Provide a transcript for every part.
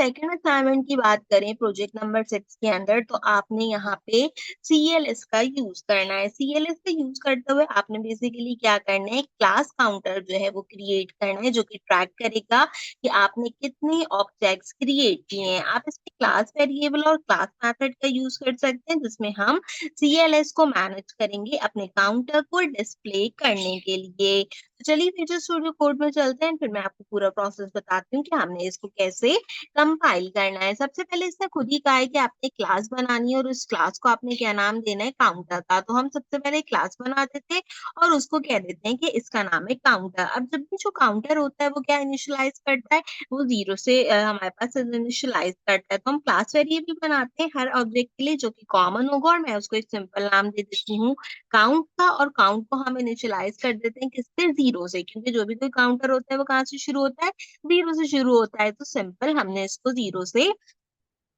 Second assignment की बात करें प्रोजेक्ट नंबर 6 के अंदर, तो आपने यहाँ पे सीएलएस का यूज करना है। सीएलएस का यूज करते हुए आपने बेसिकली क्या करना है, क्लास काउंटर जो है वो क्रिएट करना है, जो कि ट्रैक करेगा कि आपने कितने ऑब्जेक्ट्स क्रिएट किए हैं। आप इसमें क्लास वेरिएबल और क्लास मेथड का यूज कर सकते हैं, जिसमें हम सीएलएस को मैनेज करेंगे अपने काउंटर को डिस्प्ले करने के लिए। तो चलिए विजुअल स्टूडियो कोड में चलते हैं, फिर मैं आपको पूरा प्रोसेस बताती हूँ कि हमने इसको कैसे कंपाइल करना है। सबसे पहले इसने खुद ही कहा है कि आपने क्लास बनानी है और उस क्लास को आपने क्या नाम देना है, काउंटर का। तो हम सबसे पहले क्लास बना देते हैं और उसको कह देते हैं कि इसका नाम है काउंटर। अब जब भी जो काउंटर होता है वो क्या इनिशियलाइज करता है, वो 0 से हमारे पास इनिशियलाइज करता है। तो हम क्लास वेरिएबल बनाते हैं हर ऑब्जेक्ट के लिए, जो कि कॉमन होगा, और मैं उसको एक सिंपल नाम दे देती हूँ काउंट का। और काउंट को हम इनिशियलाइज कर देते हैं किससे, 0 से, क्योंकि जो भी कोई काउंटर होता है वो कहाँ से शुरू होता है, 0 से शुरू होता है। तो सिंपल हमने इसको 0 से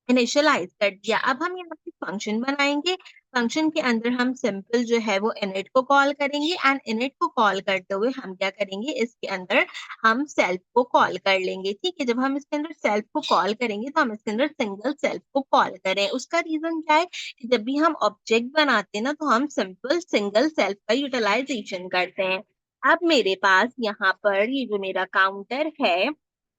इनिशियलाइज कर दिया। अब हम यहाँ पे फंक्शन बनाएंगे। फंक्शन के अंदर हम सिंपल जो है वो इनिट को कॉल करेंगे, एंड इनिट को कॉल करते हुए हम क्या करेंगे, इसके अंदर हम सेल्फ को कॉल कर लेंगे। ठीक है, जब हम इसके अंदर सेल्फ को कॉल करेंगे तो हम इसके अंदर सिंगल सेल्फ को कॉल करें। उसका रीजन क्या है कि जब भी हम ऑब्जेक्ट बनाते हैं ना, तो हम सिंपल सिंगल सेल्फ का यूटिलाइजेशन करते हैं। अब मेरे पास यहाँ पर ये जो मेरा काउंटर है,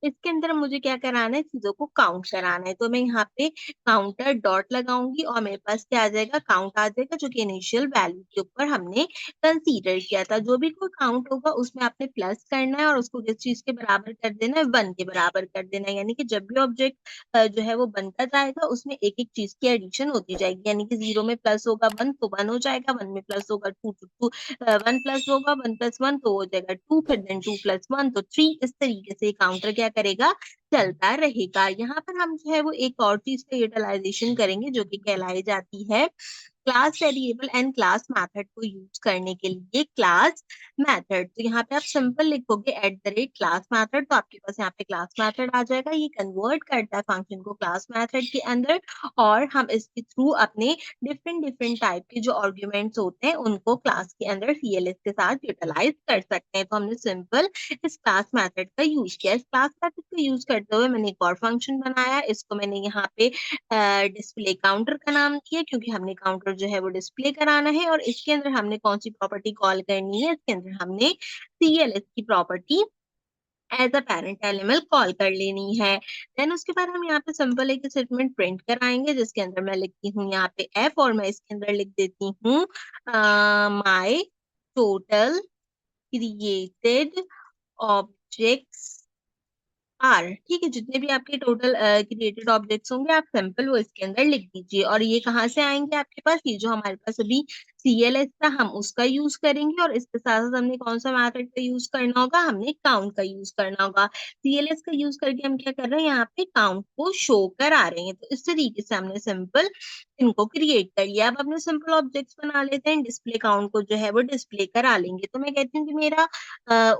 इसके अंदर मुझे क्या कराना है, चीजों को काउंट कराना है। तो मैं यहाँ पे काउंटर डॉट लगाऊंगी और मेरे पास क्या आ जाएगा, काउंट आ जाएगा, जो कि इनिशियल वैल्यू के ऊपर हमने कंसीडर किया था। जो भी कोई काउंट होगा उसमें आपने प्लस करना है और उसको किस चीज के बराबर कर देना है, 1 के बराबर कर देना है। यानी कि जब भी ऑब्जेक्ट जो है वो बनता जाएगा, उसमें एक एक चीज की एडिशन होती जाएगी। यानी कि 0 में प्लस होगा 1 तो 1 हो जाएगा, 1 में प्लस होगा 2 तो 2, 1 प्लस होगा 1 प्लस 1 तो हो जाएगा 2, फिर देन 2 प्लस 1 तो 3। इस तरीके से काउंटर क्या करेगा, चलता रहेगा। यहाँ पर हम जो है वो एक और चीज का यूटिलाइजेशन करेंगे, जो कि कहलाई जाती है class variable and class method को यूज करने के लिए क्लास मेथड। तो यहाँ पे आप सिंपल लिखोगे @क्लास मेथड, तो आपके पास यहाँ पे क्लास मेथड आ जाएगा। ये कन्वर्ट करता है फंक्शन को क्लास मेथड के अंदर, और हम इसके थ्रू अपने डिफरेंट डिफरेंट टाइप के जो आर्ग्यूमेंट्स होते हैं उनको क्लास के अंदर सीएलएस के साथ यूटिलाइज कर सकते हैं। तो हमने सिंपल इस क्लास मेथड का यूज किया। इस क्लास मेथड का यूज करते हुए मैंने एक और फंक्शन बनाया। इसको मैंने यहाँ पे डिस्प्ले काउंटर का नाम दिया, क्योंकि हमने काउंटर जो है वो डिस्प्ले कराना है। और इसके अंदर हमने कौन सी प्रॉपर्टी कॉल करनी है, इसके अंदर हमने सीएलएस की property as a parent element call कर लेनी है। देन उसके बाद हम यहाँ पे सिंपल एक स्टेटमेंट प्रिंट कराएंगे, जिसके अंदर मैं लिखती हूँ यहाँ पे एफ, और मैं इसके अंदर लिख देती हूँ my total created objects are. ठीक है, जितने भी आपके टोटल क्रिएटेड ऑब्जेक्ट्स होंगे आप सिंपल वो इसके अंदर लिख दीजिए। और ये कहाँ से आएंगे आपके पास, ये जो हमारे पास अभी सीएलएस था हम उसका यूज करेंगे, और इसके साथ साथ हमने कौन सा मेथड का यूज करना होगा, हमने काउंट का यूज करना होगा। सीएलएस का यूज करके हम क्या कर रहे हैं, यहाँ पे काउंट को शो करा रहे हैं। तो इस तरीके से हमने सिंपल इनको क्रिएट कर लिया। अब अपने सिंपल ऑब्जेक्ट्स बना लेते हैं, डिस्प्ले काउंट को जो है वो डिस्प्ले करा लेंगे। तो मैं कहती हूँ कि मेरा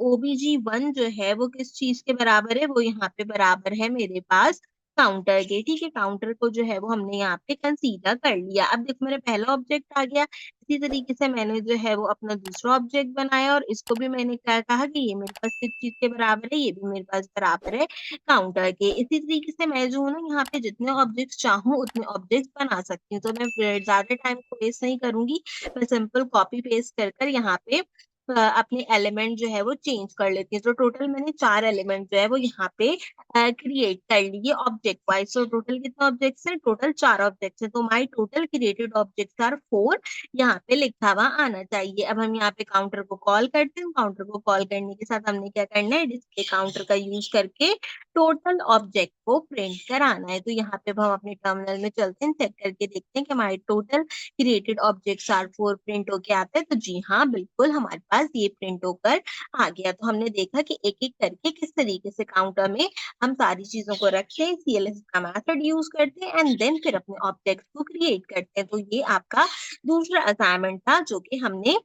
OBG1 जो है वो किस चीज के बराबर है, वो यहाँ पे बराबर है मेरे पास काउंटर के। ठीक है, काउंटर को जो है वो हमने यहाँ पे कंसीडर कर लिया। अब देखो मेरा पहला ऑब्जेक्ट आ गया। इसी तरीके से मैंने जो है वो अपना दूसरा ऑब्जेक्ट बनाया, और इसको भी मैंने क्या कहा कि ये मेरे पास किस चीज के बराबर है, ये भी मेरे पास बराबर है काउंटर के। इसी तरीके से मैं जो हूँ ना, यहाँ पे जितने ऑब्जेक्ट चाहूँ उतने ऑब्जेक्ट बना सकती हूँ। तो मैं ज्यादा टाइम को वेस्ट नहीं करूंगी, मैं सिंपल कॉपी पेस्ट कर कर यहाँ पे अपने एलिमेंट जो है वो चेंज कर लेती है। तो टोटल मैंने 4 एलिमेंट जो है वो यहाँ पे क्रिएट कर लिए ऑब्जेक्ट वाइज। तो टोटल कितने ऑब्जेक्ट्स हैं, टोटल 4 ऑब्जेक्ट्स हैं। तो my total created objects are 4, यहाँ पे लिखा हुआ आना चाहिए। अब हम यहाँ पे काउंटर को कॉल करते हैं। काउंटर को कॉल करने के साथ हमने क्या करना है, डिस्प्ले काउंटर का यूज करके टोटल ऑब्जेक्ट को प्रिंट कराना है। तो यहाँ पे अब हम अपने टर्मिनल में चलते हैं, चेक करके देखते हैं कि हमारे total created objects are 4 print होके आते हैं। तो जी हाँ, बिल्कुल हमारे पास ये प्रिंट होकर आ गया। तो हमने देखा कि एक एक करके किस तरीके से काउंटर में हम सारी चीजों को रखते हैं, सीएलएस का मेथड यूज करते हैं, एंड देन फिर अपने ऑब्जेक्ट्स को क्रिएट करते हैं। तो ये आपका दूसरा असाइनमेंट था, जो कि हमने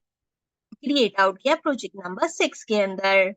क्रिएट आउट किया प्रोजेक्ट नंबर 6 के अंदर।